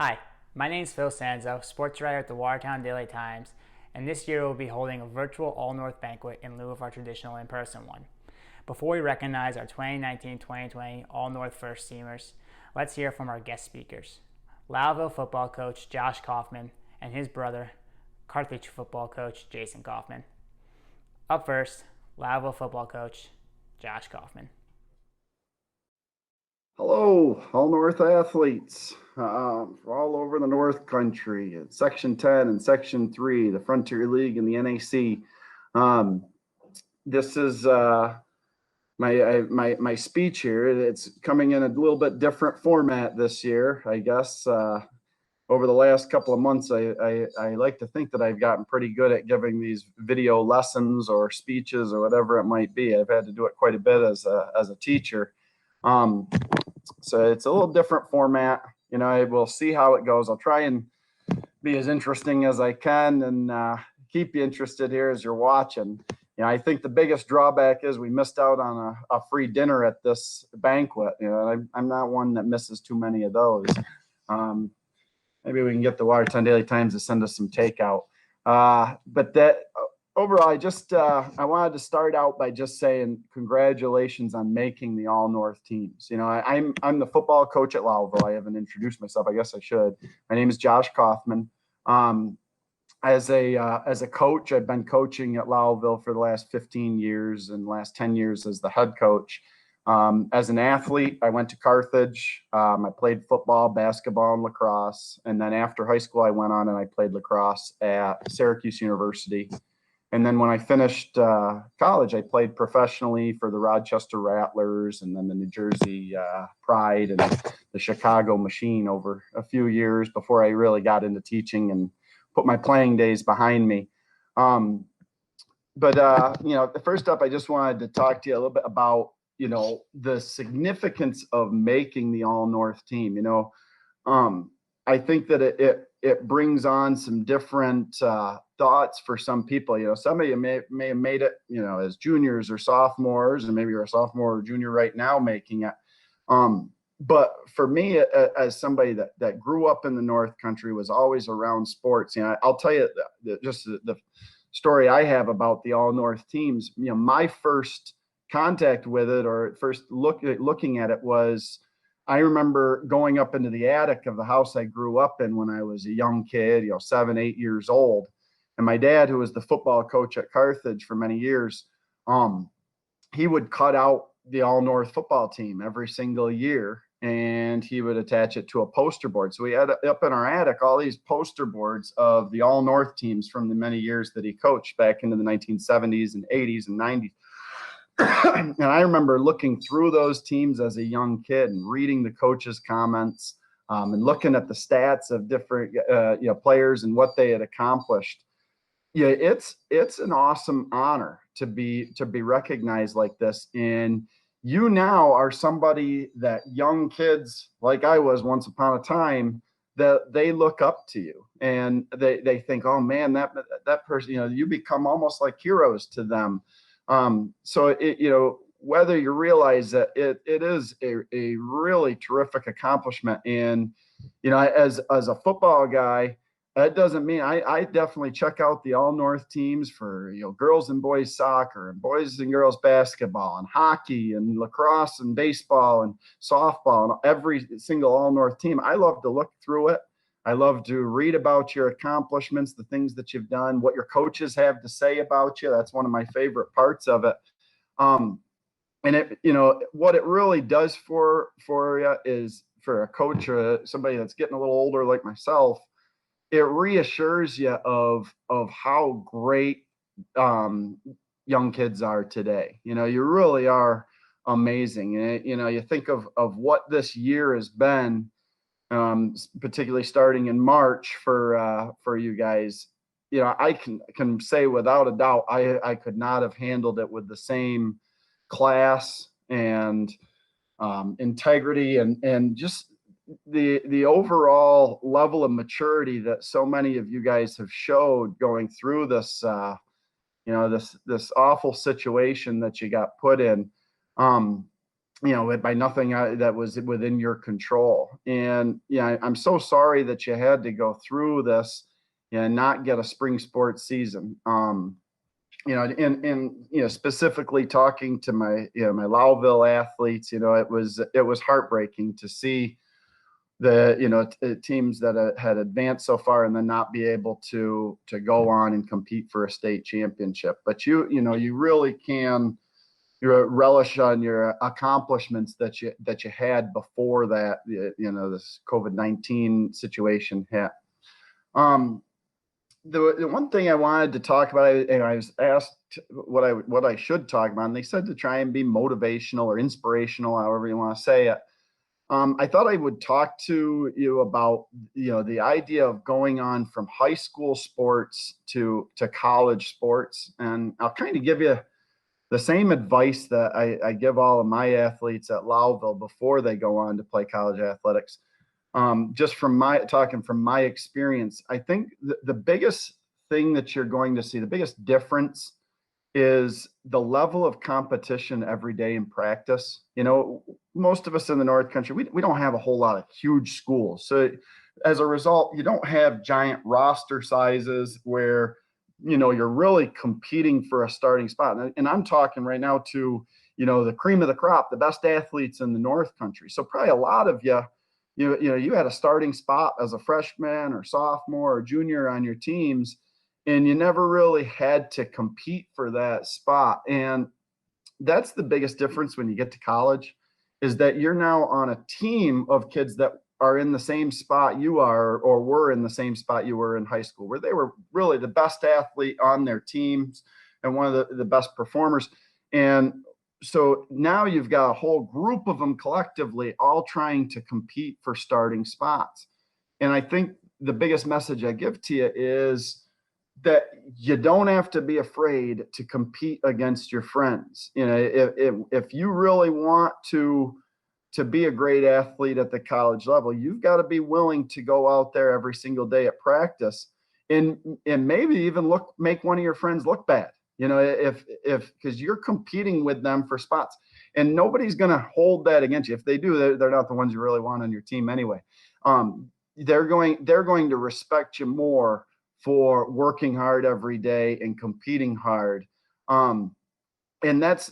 Hi, my name is Phil Sanzo, sports writer at the Watertown Daily Times, and this year we'll be holding a virtual All-North banquet in lieu of our traditional in-person one. Before we recognize our 2019-2020 All-North first teamers, let's hear from our guest speakers. Lowville football coach Josh Kaufman and his brother, Carthage football coach Jason Kaufman. Up first, Lowville football coach Josh Kaufman. Hello, all North athletes all over the North Country. It's Section 10 and Section 3, the Frontier League and the NAC. This is my speech here. It's coming in a little bit different format this year, I guess. Over the last couple of months, I like to think that I've gotten pretty good at giving these video lessons or speeches or whatever it might be. I've had to do it quite a bit as a teacher. So it's a little different format. We'll see how it goes. I'll try and be as interesting as I can and keep you interested here as you're watching. I think the biggest drawback is we missed out on a free dinner at this banquet. I'm not one that misses too many of those. Maybe we can get the Watertown Daily Times to send us some takeout. But that overall, I wanted to start out by just saying congratulations on making the All-North teams. I'm the football coach at Lowville. I haven't introduced myself. I guess I should. My name is Josh Kaufman. As a coach, I've been coaching at Lowville for the last 15 years and the last 10 years as the head coach. As an athlete, I went to Carthage. I played football, basketball, and lacrosse. And then after high school, I went on and I played lacrosse at Syracuse University. And then when I finished college, I played professionally for the Rochester Rattlers and then the New Jersey Pride and the Chicago Machine over a few years before I really got into teaching and put my playing days behind me. First up, I just wanted to talk to you a little bit about, the significance of making the All-North team. I think that it brings on some different thoughts for some people. Some of you may have made it, as juniors or sophomores, and maybe you're a sophomore or junior right now making it. But for me, as somebody that grew up in the North Country, was always around sports, I'll tell you just the story I have about the All-North teams. My first contact with it, or first looking at it, was I remember going up into the attic of the house I grew up in when I was a young kid, 7, 8 years old. And my dad, who was the football coach at Carthage for many years, he would cut out the All-North football team every single year, and he would attach it to a poster board. So we had up in our attic all these poster boards of the All-North teams from the many years that he coached back into the 1970s and 80s and 90s. And I remember looking through those teams as a young kid and reading the coaches' comments and looking at the stats of different players and what they had accomplished. Yeah, it's an awesome honor to be recognized like this. And you now are somebody that young kids, like I was once upon a time, that they look up to you and they think, oh man, that person, you become almost like heroes to them. So whether you realize that it is a really terrific accomplishment. And as a football guy, that doesn't mean I definitely check out the All-North teams for girls and boys soccer and boys and girls basketball and hockey and lacrosse and baseball and softball and every single All-North team. I love to look through it. I love to read about your accomplishments, the things that you've done, what your coaches have to say about you. That's one of my favorite parts of it. And what it really does for you is, for a coach or somebody that's getting a little older like myself, it reassures you of how great young kids are today. You really are amazing. And, you think of what this year has been, particularly starting in March for you guys. I can say without a doubt, I could not have handled it with the same class and integrity and just the overall level of maturity that so many of you guys have showed going through this this awful situation that you got put in. by nothing that was within your control. And yeah, I'm so sorry that you had to go through this and not get a spring sports season. Specifically talking to my Lowville athletes, it was heartbreaking to see the teams that had advanced so far and then not be able to go on and compete for a state championship. But you really can relish on your accomplishments that you had before that this COVID-19 situation hit. Um, the one thing I wanted to talk about, and I was asked what I should talk about, and they said to try and be motivational or inspirational, however you want to say it. I thought I would talk to you about the idea of going on from high school sports to college sports, and I'll kind of give you the same advice that I give all of my athletes at Lowville before they go on to play college athletics. Just from my experience, I think the biggest thing that you're going to see, the biggest difference is the level of competition every day in practice. Most of us in the North Country, we don't have a whole lot of huge schools. So as a result, you don't have giant roster sizes where, you're really competing for a starting spot. And I'm talking right now to, the cream of the crop, the best athletes in the North Country. So probably a lot of you had a starting spot as a freshman or sophomore or junior on your teams, and you never really had to compete for that spot. And that's the biggest difference when you get to college, is that you're now on a team of kids that are in the same spot you are, or were in the same spot you were in high school, where they were really the best athlete on their teams and one of the best performers. And so now you've got a whole group of them collectively all trying to compete for starting spots. And I think the biggest message I give to you is that you don't have to be afraid to compete against your friends. If you really want to be a great athlete at the college level, you've got to be willing to go out there every single day at practice and maybe even make one of your friends look bad. If because you're competing with them for spots, and nobody's going to hold that against you. If they do, they're not the ones you really want on your team anyway. They're going to respect you more for working hard every day and competing hard. And that's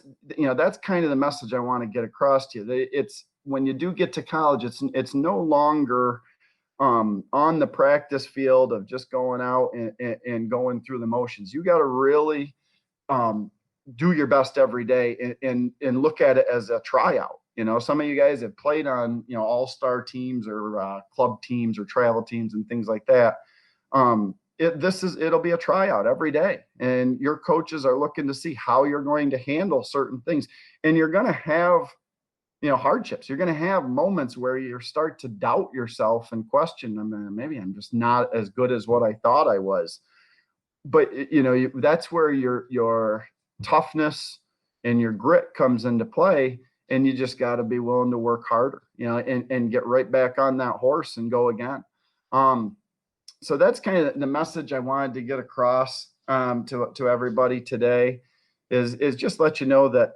kind of the message I want to get across to you. It's when you do get to college, it's no longer on the practice field of just going out and going through the motions. You got to really do your best every day and look at it as a tryout. Some of you guys have played on all-star teams or club teams or travel teams and things like that. It'll be a tryout every day, and your coaches are looking to see how you're going to handle certain things, and you're going to have hardships. You're going to have moments where you start to doubt yourself and question, maybe I'm just not as good as what I thought I was. But that's where your toughness and your grit comes into play, and you just got to be willing to work harder, and get right back on that horse and go again. So that's kind of the message I wanted to get across to everybody today, is just let you know that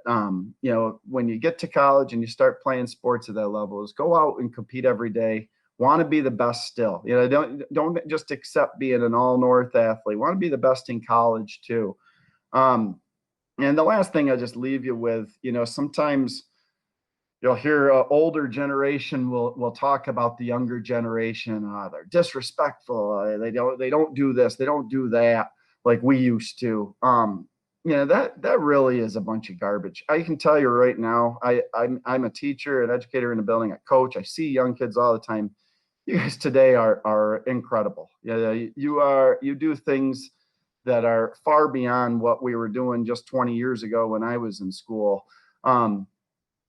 when you get to college and you start playing sports at that level, is go out and compete every day. Want to be the best still. Don't just accept being an all-North athlete. Want to be the best in college too. And the last thing I just leave you with, sometimes you'll hear older generation will talk about the younger generation. They're disrespectful. They don't do this. They don't do that like we used to. That really is a bunch of garbage. I can tell you right now. I'm a teacher, an educator in the building, a coach. I see young kids all the time. You guys today are incredible. You do things that are far beyond what we were doing just 20 years ago when I was in school.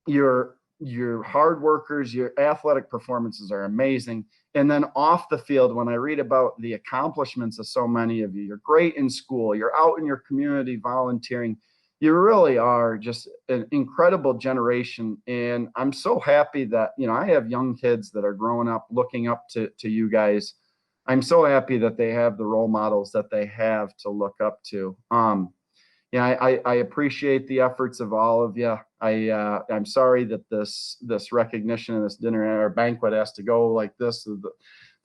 Your hard workers, your athletic performances are amazing. And then off the field, when I read about the accomplishments of so many of you, you're great in school, you're out in your community volunteering. You really are just an incredible generation. And I'm so happy that, I have young kids that are growing up looking up to you guys. I'm so happy that they have the role models that they have to look up to. I appreciate the efforts of all of you. I'm sorry that this recognition and this dinner or banquet has to go like this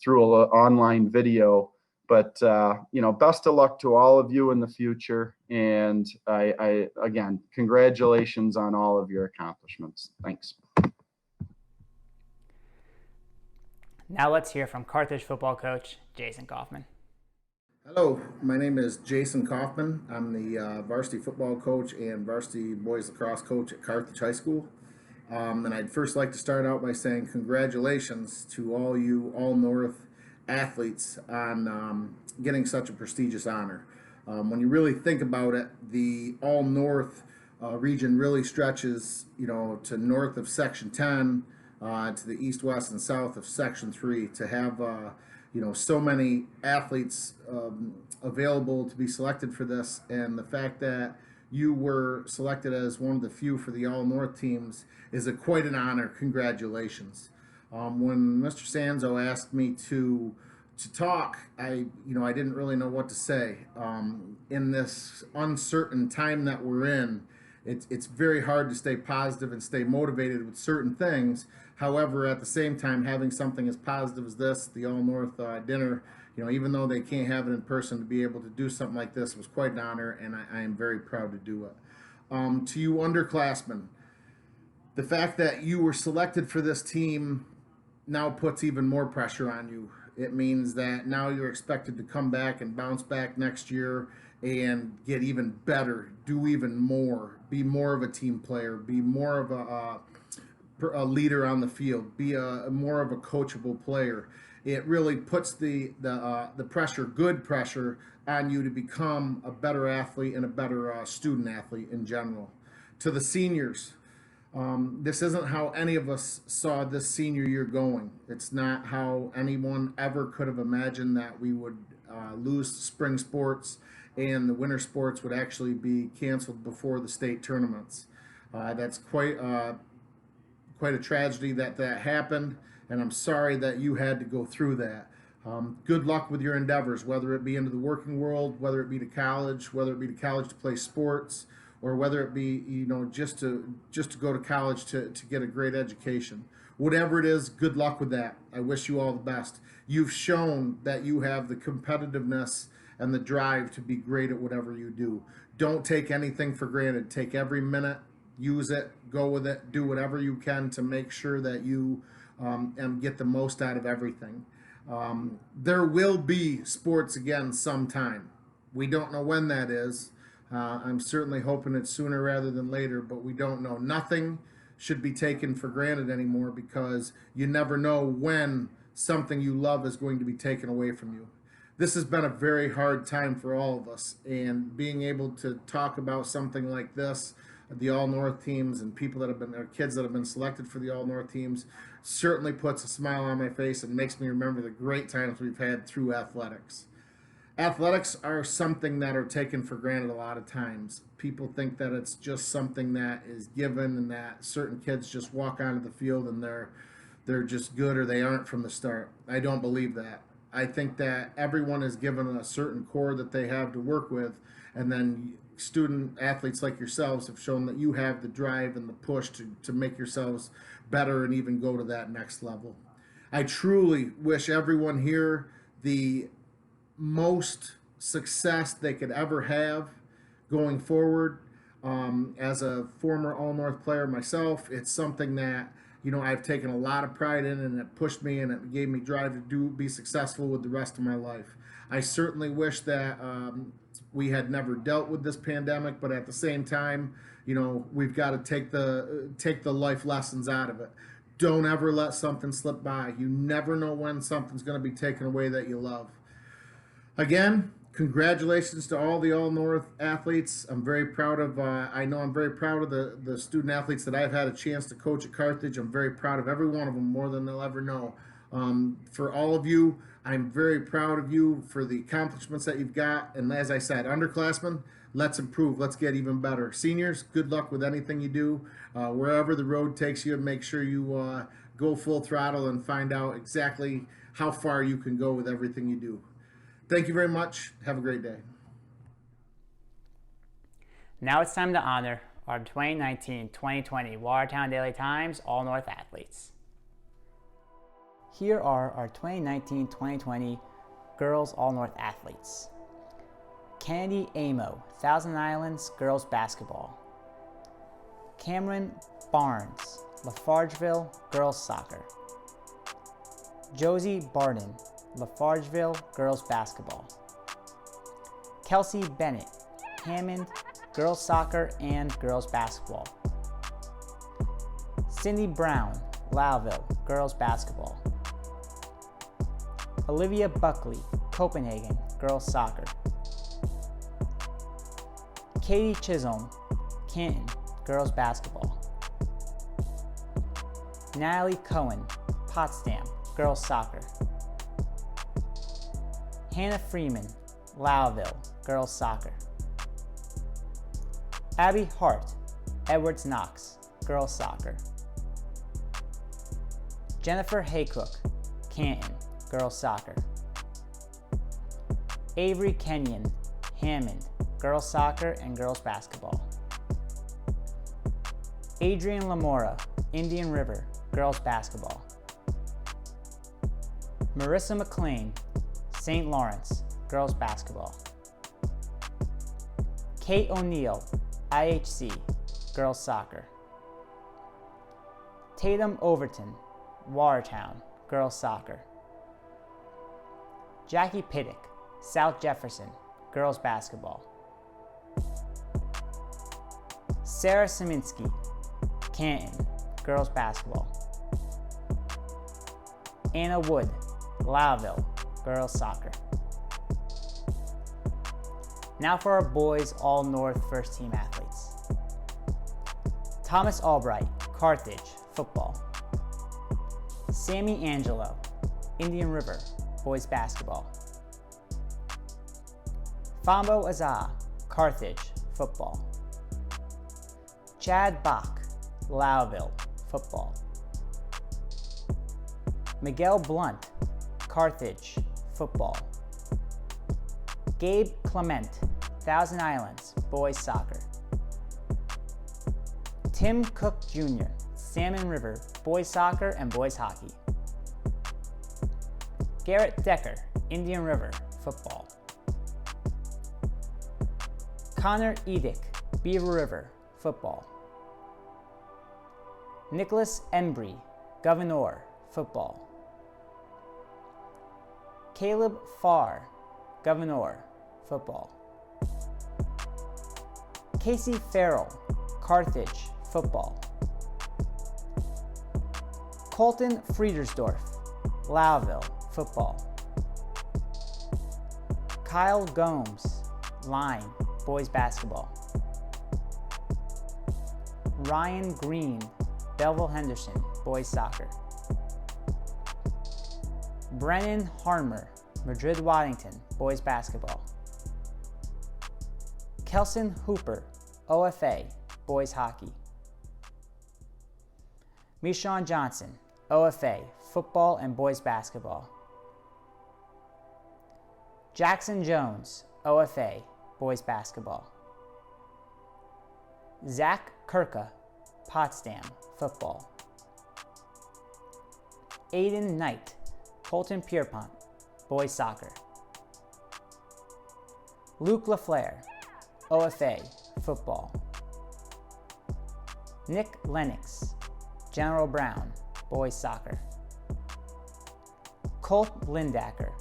through an online video. But best of luck to all of you in the future. And I again, congratulations on all of your accomplishments. Thanks. Now let's hear from Carthage football coach Jason Kaufman. Hello, my name is Jason Kaufman. I'm the varsity football coach and varsity boys lacrosse coach at Carthage High School. And I'd first like to start out by saying congratulations to all you All-North athletes on getting such a prestigious honor. When you really think about it, the All-North region really stretches, to north of Section 10, to the east, west, and south of Section 3. To have so many athletes available to be selected for this, and the fact that you were selected as one of the few for the All-North teams is quite an honor. Congratulations. When Mr. Sanzo asked me to talk, I didn't really know what to say. In this uncertain time that we're in, it's very hard to stay positive and stay motivated with certain things. However, at the same time, having something as positive as this, the All-North dinner, even though they can't have it in person, to be able to do something like this was quite an honor, and I am very proud to do it. To you underclassmen, the fact that you were selected for this team now puts even more pressure on you. It means that now you're expected to come back and bounce back next year and get even better, do even more, be more of a team player, be more of a leader on the field, be more of a coachable player. It really puts the pressure, good pressure, on you to become a better athlete and a better student athlete in general. To the seniors, this isn't how any of us saw this senior year going. It's not how anyone ever could have imagined that we would lose spring sports and the winter sports would actually be canceled before the state tournaments. That's quite a tragedy that happened, and I'm sorry that you had to go through that. Good luck with your endeavors, whether it be into the working world, whether it be to college, whether it be to college to play sports, or whether it be just to go to college to get a great education. Whatever it is, good luck with that. I wish you all the best. You've shown that you have the competitiveness and the drive to be great at whatever you do. Don't take anything for granted. Take every minute, use it, go with it, do whatever you can to make sure that you get the most out of everything. There will be sports again sometime. We don't know when that is. I'm certainly hoping it's sooner rather than later, but we don't know. Nothing should be taken for granted anymore, because you never know when something you love is going to be taken away from you. This has been a very hard time for all of us, and being able to talk about something like this, the All-North teams and people that have been, or kids that have been selected for the All-North teams, certainly puts a smile on my face and makes me remember the great times we've had through athletics. Athletics are something that are taken for granted a lot of times. People think that it's just something that is given and that certain kids just walk onto the field and they're just good, or they aren't from the start. I don't believe that. I think that everyone is given a certain core that they have to work with, and then student athletes like yourselves have shown that you have the drive and the push to make yourselves better and even go to that next level. I truly wish everyone here the most success they could ever have going forward. As a former All-North player myself, it's something that I've taken a lot of pride in, and it pushed me and it gave me drive to be successful with the rest of my life. I certainly wish that we had never dealt with this pandemic, but at the same time, we've got to take the life lessons out of it. Don't ever let something slip by. You never know when something's going to be taken away that you love. Again, congratulations to all the All-North athletes. I'm very proud of, I'm very proud of the student athletes that I've had a chance to coach at Carthage. I'm very proud of every one of them, more than they'll ever know. For all of you, I'm very proud of you for the accomplishments that you've got. And as I said, underclassmen, let's improve. Let's get even better. Seniors, good luck with anything you do. Wherever the road takes you, and make sure you go full throttle and find out exactly how far you can go with everything you do. Thank you very much. Have a great day. Now it's time to honor our 2019-2020 Watertown Daily Times All-North athletes. Here are our 2019-2020 Girls All-North athletes. Kennedy Amo, Thousand Islands Girls Basketball. Cameron Barnes, Lafargeville Girls Soccer. Josie Barden, Lafargeville Girls Basketball. Kelsey Bennett, Hammond Girls Soccer and Girls Basketball. Cindy Brown, Lowville Girls Basketball. Olivia Buckley, Copenhagen Girls Soccer. Katie Chisholm, Canton Girls Basketball. Natalie Cohen, Potsdam Girls Soccer. Hannah Freeman, Lowville Girls Soccer. Abby Hart, Edwards Knox Girls Soccer. Jennifer Haycook, Canton Girls Soccer. Avery Kenyon, Hammond Girls Soccer and Girls Basketball. Adrian Lamora, Indian River Girls Basketball. Marissa McLean, St. Lawrence Girls Basketball. Kate O'Neill, IHC Girls Soccer. Tatum Overton, Watertown Girls Soccer. Jackie Pittick, South Jefferson Girls Basketball. Sarah Szyminski, Canton Girls Basketball. Anna Wood, Lowville Girls Soccer. Now for our boys All-North first team athletes. Thomas Albright, Carthage Football. Sammy Angelo, Indian River Boys Basketball. Fambo Azah, Carthage Football. Chad Bach, Lowville Football. Miguel Blunt, Carthage Football. Gabe Clement, Thousand Islands Boys Soccer. Tim Cook Jr., Salmon River Boys Soccer and Boys Hockey. Garrett Decker, Indian River Football. Connor Edick, Beaver River Football. Nicholas Embry, Governor Football. Caleb Farr, Governor Football. Casey Farrell, Carthage Football. Colton Friedersdorf, Lowville Football. Kyle Gomes, Line Boys Basketball. Ryan Green, Belleville Henderson Boys Soccer. Brennan Harmer, Madrid Waddington Boys Basketball. Kelson Hooper, OFA Boys Hockey. Michon Johnson, OFA Football and Boys Basketball. Jackson Jones, OFA Boys Basketball. Zach Kirka, Potsdam Football. Aiden Knight, Colton Pierpont Boys Soccer. Luke LaFleur, OFA Football. Nick Lennox, General Brown Boys Soccer. Colt Lindacker,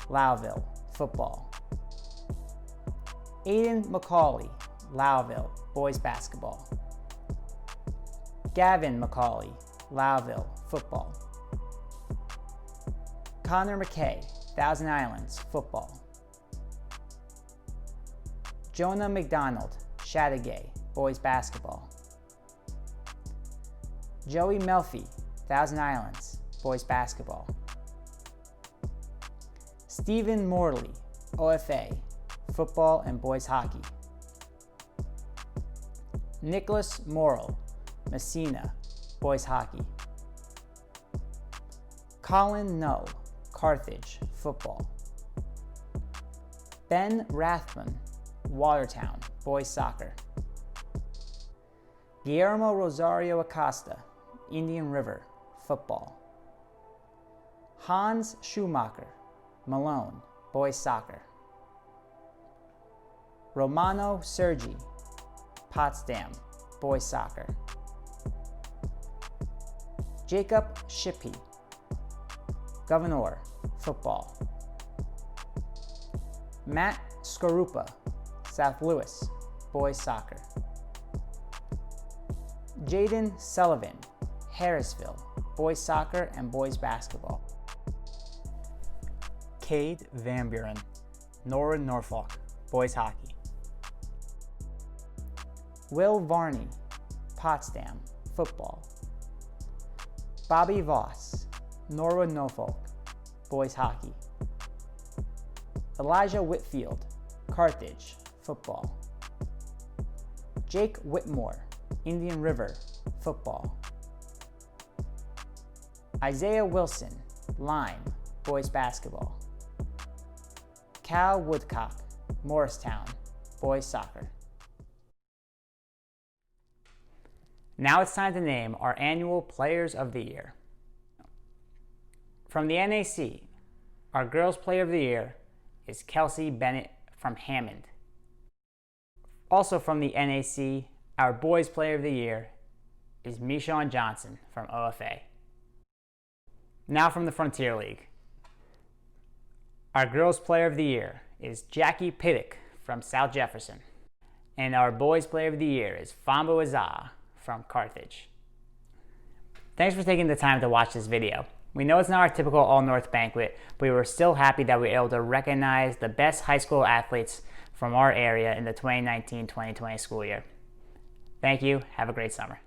Lowville Football. Aiden McCauley, Lowville Boys Basketball. Gavin McCauley, Lowville Football. Connor McKay, Thousand Islands Football. Jonah McDonald, Chateauguay Boys Basketball. Joey Melfi, Thousand Islands Boys Basketball. Stephen Morley, OFA Football and Boys Hockey. Nicholas Morrill, Messina Boys Hockey. Colin Null, Carthage Football. Ben Rathman, Watertown Boys Soccer. Guillermo Rosario Acosta, Indian River, football. Hans Schumacher, Malone, boys soccer. Romano Sergi, Potsdam, boys soccer. Jacob Shippey, Governor, football. Matt Skorupa, South Louis, boys soccer. Jaden Sullivan, Harrisville, boys soccer and boys basketball. Cade Van Buren, Norwood, Norfolk, boys hockey. Will Varney, Potsdam, football. Bobby Voss, Norwood, Norfolk, boys hockey. Elijah Whitfield, Carthage, football. Jake Whitmore, Indian River, football. Isaiah Wilson, Lyme, boys basketball. Cal Woodcock, Morristown, boys soccer. Now it's time to name our annual Players of the Year. From the NAC, our Girls Player of the Year is Kelsey Bennett from Hammond. Also from the NAC, our Boys Player of the Year is Michon Johnson from OFA. Now from the Frontier League, our Girls Player of the Year is Jackie Piddick from South Jefferson. And our Boys Player of the Year is Fambo Azah from Carthage. Thanks for taking the time to watch this video. We know it's not our typical All-North banquet, but we were still happy that we were able to recognize the best high school athletes from our area in the 2019-2020 school year. Thank you. Have a great summer.